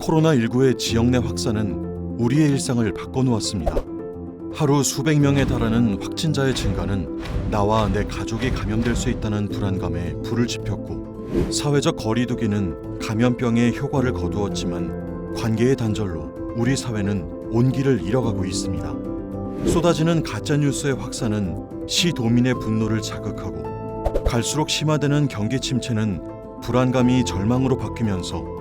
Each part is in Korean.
코로나19의 지역 내 확산은 우리의 일상을 바꿔놓았습니다. 하루 수백 명에 달하는 확진자의 증가는 나와 내 가족이 감염될 수 있다는 불안감에 불을 지폈고, 사회적 거리두기는 감염병의 효과를 거두었지만 관계의 단절로 우리 사회는 온기를 잃어가고 있습니다. 쏟아지는 가짜뉴스의 확산은 시도민의 분노를 자극하고, 갈수록 심화되는 경기 침체는 불안감이 절망으로 바뀌면서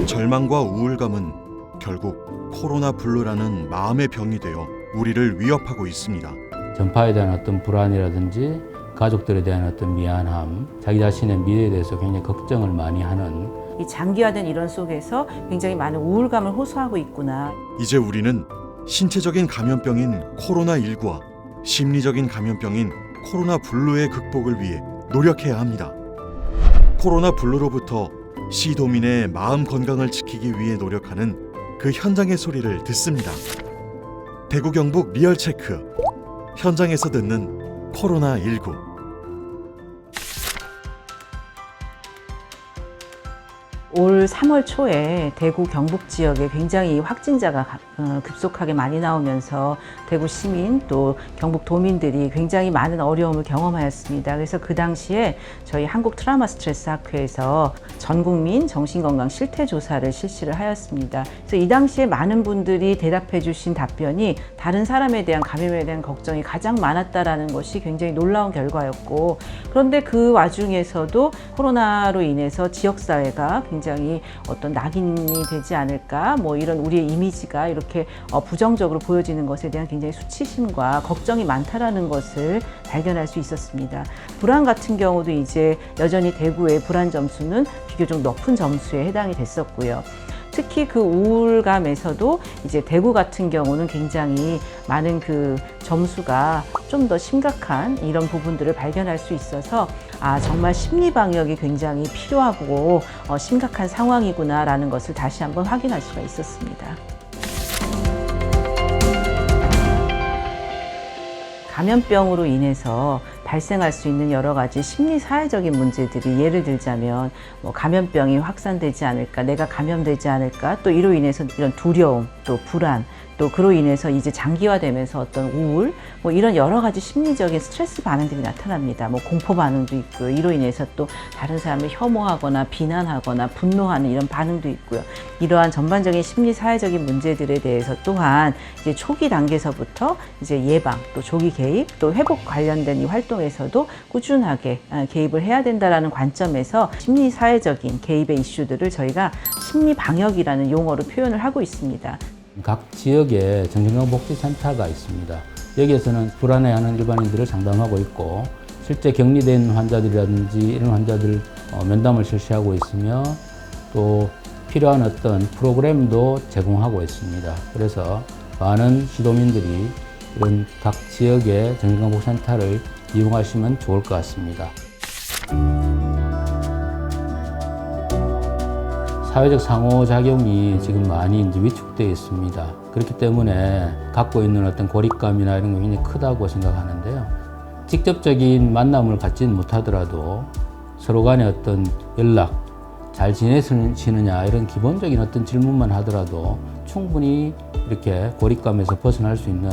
절망과 우울감은 결국 코로나 블루라는 마음의 병이 되어 우리를 위협하고 있습니다. 전파에 대한 어떤 불안이라든지 가족들에 대한 어떤 미안함, 자기 자신의 미래에 대해서 굉장히 걱정을 많이 하는, 이 장기화된 이런 속에서 굉장히 많은 우울감을 호소하고 있구나. 이제 우리는 신체적인 감염병인 코로나19와 심리적인 감염병인 코로나 블루의 극복을 위해 노력해야 합니다. 코로나 블루로부터 시도민의 마음 건강을 지키기 위해 노력하는 그 현장의 소리를 듣습니다. 대구 경북 리얼체크, 현장에서 듣는 코로나19. 올 3월 초에 대구 경북 지역에 굉장히 확진자가 급속하게 많이 나오면서 대구 시민 또 경북 도민들이 굉장히 많은 어려움을 경험하였습니다. 그래서 그 당시에 저희 한국 트라우마 스트레스 학회에서 전 국민 정신건강 실태 조사를 실시를 하였습니다. 그래서 이 당시에 많은 분들이 대답해 주신 답변이 다른 사람에 대한 감염에 대한 걱정이 가장 많았다라는 것이 굉장히 놀라운 결과였고, 그런데 그 와중에서도 코로나로 인해서 지역사회가 굉장히 어떤 낙인이 되지 않을까, 뭐 이런 우리의 이미지가 이렇게 부정적으로 보여지는 것에 대한 굉장히 수치심과 걱정이 많다라는 것을 발견할 수 있었습니다. 불안 같은 경우도 이제 여전히 대구의 불안 점수는 비교적 높은 점수에 해당이 됐었고요. 특히 그 우울감에서도 이제 대구 같은 경우는 굉장히 많은 그 점수가 좀 더 심각한 이런 부분들을 발견할 수 있어서 정말 심리 방역이 굉장히 필요하고 심각한 상황이구나라는 것을 다시 한번 확인할 수가 있었습니다. 감염병으로 인해서 발생할 수 있는 여러 가지 심리 사회적인 문제들이, 예를 들자면 뭐 감염병이 확산되지 않을까, 내가 감염되지 않을까, 또 이로 인해서 이런 두려움, 또 불안, 또 그로 인해서 이제 장기화되면서 어떤 우울, 뭐 이런 여러 가지 심리적인 스트레스 반응들이 나타납니다. 뭐 공포 반응도 있고요. 이로 인해서 또 다른 사람을 혐오하거나 비난하거나 분노하는 이런 반응도 있고요. 이러한 전반적인 심리 사회적인 문제들에 대해서 또한 이제 초기 단계에서부터 이제 예방, 또 조기 개입, 또 회복 관련된 이 활동에서도 꾸준하게 개입을 해야 된다라는 관점에서 심리 사회적인 개입의 이슈들을 저희가 심리 방역이라는 용어로 표현을 하고 있습니다. 각 지역에 정신건강복지센터가 있습니다. 여기에서는 불안해하는 일반인들을 상담하고 있고, 실제 격리된 환자들이라든지 이런 환자들 면담을 실시하고 있으며, 또 필요한 어떤 프로그램도 제공하고 있습니다. 그래서 많은 시도민들이 이런 각 지역의 정신건강복지센터를 이용하시면 좋을 것 같습니다. 사회적 상호작용이 지금 많이 이제 위축되어 있습니다. 그렇기 때문에 갖고 있는 어떤 고립감이나 이런 게 굉장히 크다고 생각하는데요. 직접적인 만남을 갖지는 못하더라도 서로 간의 어떤 연락, 잘 지내시느냐 이런 기본적인 어떤 질문만 하더라도 충분히 이렇게 고립감에서 벗어날 수 있는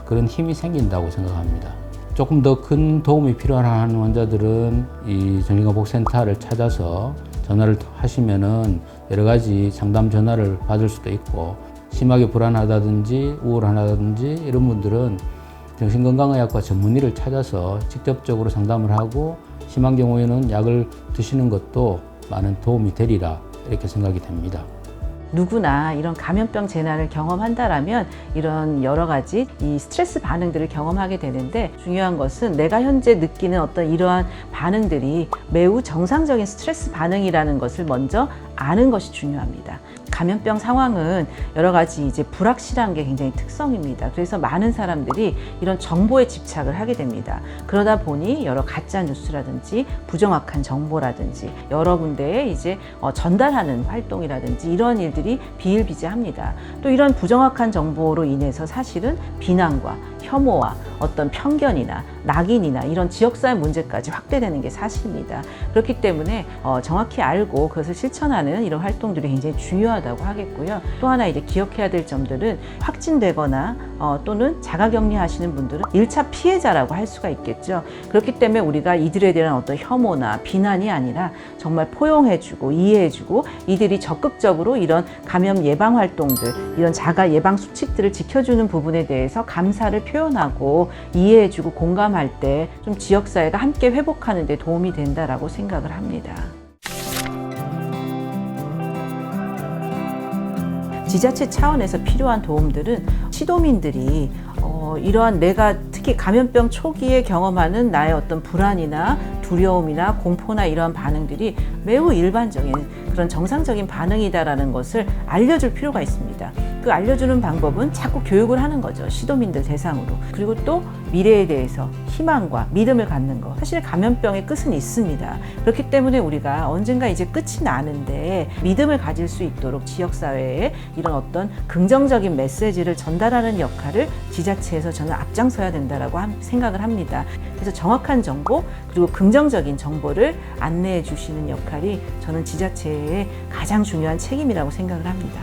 그런 힘이 생긴다고 생각합니다. 조금 더 큰 도움이 필요한 환자들은 이 정신건강복지센터를 찾아서 전화를 하시면은 여러 가지 상담 전화를 받을 수도 있고, 심하게 불안하다든지 우울하다든지 이런 분들은 정신건강의학과 전문의를 찾아서 직접적으로 상담을 하고, 심한 경우에는 약을 드시는 것도 많은 도움이 되리라 이렇게 생각이 됩니다. 누구나 이런 감염병 재난을 경험한다라면 이런 여러 가지 이 스트레스 반응들을 경험하게 되는데, 중요한 것은 내가 현재 느끼는 어떤 이러한 반응들이 매우 정상적인 스트레스 반응이라는 것을 먼저 아는 것이 중요합니다. 감염병 상황은 여러 가지 이제 불확실한 게 굉장히 특성입니다. 그래서 많은 사람들이 이런 정보에 집착을 하게 됩니다. 그러다 보니 여러 가짜 뉴스라든지 부정확한 정보라든지 여러 군데에 이제 전달하는 활동이라든지 이런 일들이 비일비재합니다. 또 이런 부정확한 정보로 인해서 사실은 비난과 혐오와 어떤 편견이나 낙인이나 이런 지역사회 문제까지 확대되는 게 사실입니다. 그렇기 때문에 정확히 알고 그것을 실천하는 이런 활동들이 굉장히 중요하다고 하겠고요. 또 하나 이제 기억해야 될 점들은 확진되거나 또는 자가격리 하시는 분들은 1차 피해자라고 할 수가 있겠죠. 그렇기 때문에 우리가 이들에 대한 어떤 혐오나 비난이 아니라 정말 포용해주고 이해해주고 이들이 적극적으로 이런 감염 예방 활동들, 이런 자가 예방 수칙들을 지켜주는 부분에 대해서 감사를 표현하고 이해해주고 공감할 때 좀 지역사회가 함께 회복하는 데 도움이 된다라고 생각을 합니다. 지자체 차원에서 필요한 도움들은 시도민들이 이러한 내가 특히 감염병 초기에 경험하는 나의 어떤 불안이나 두려움이나 공포나 이러한 반응들이 매우 일반적인 그런 정상적인 반응이다라는 것을 알려줄 필요가 있습니다. 그 알려주는 방법은 자꾸 교육을 하는 거죠. 시도민들 대상으로. 그리고 또 미래에 대해서 희망과 믿음을 갖는 것. 사실 감염병의 끝은 있습니다. 그렇기 때문에 우리가 언젠가 이제 끝이 나는데 믿음을 가질 수 있도록 지역사회에 이런 어떤 긍정적인 메시지를 전달하는 역할을 지자체에서 저는 앞장서야 된다라고 생각을 합니다. 그래서 정확한 정보 그리고 긍정적인 정보를 안내해 주시는 역할이 저는 지자체의 가장 중요한 책임이라고 생각을 합니다.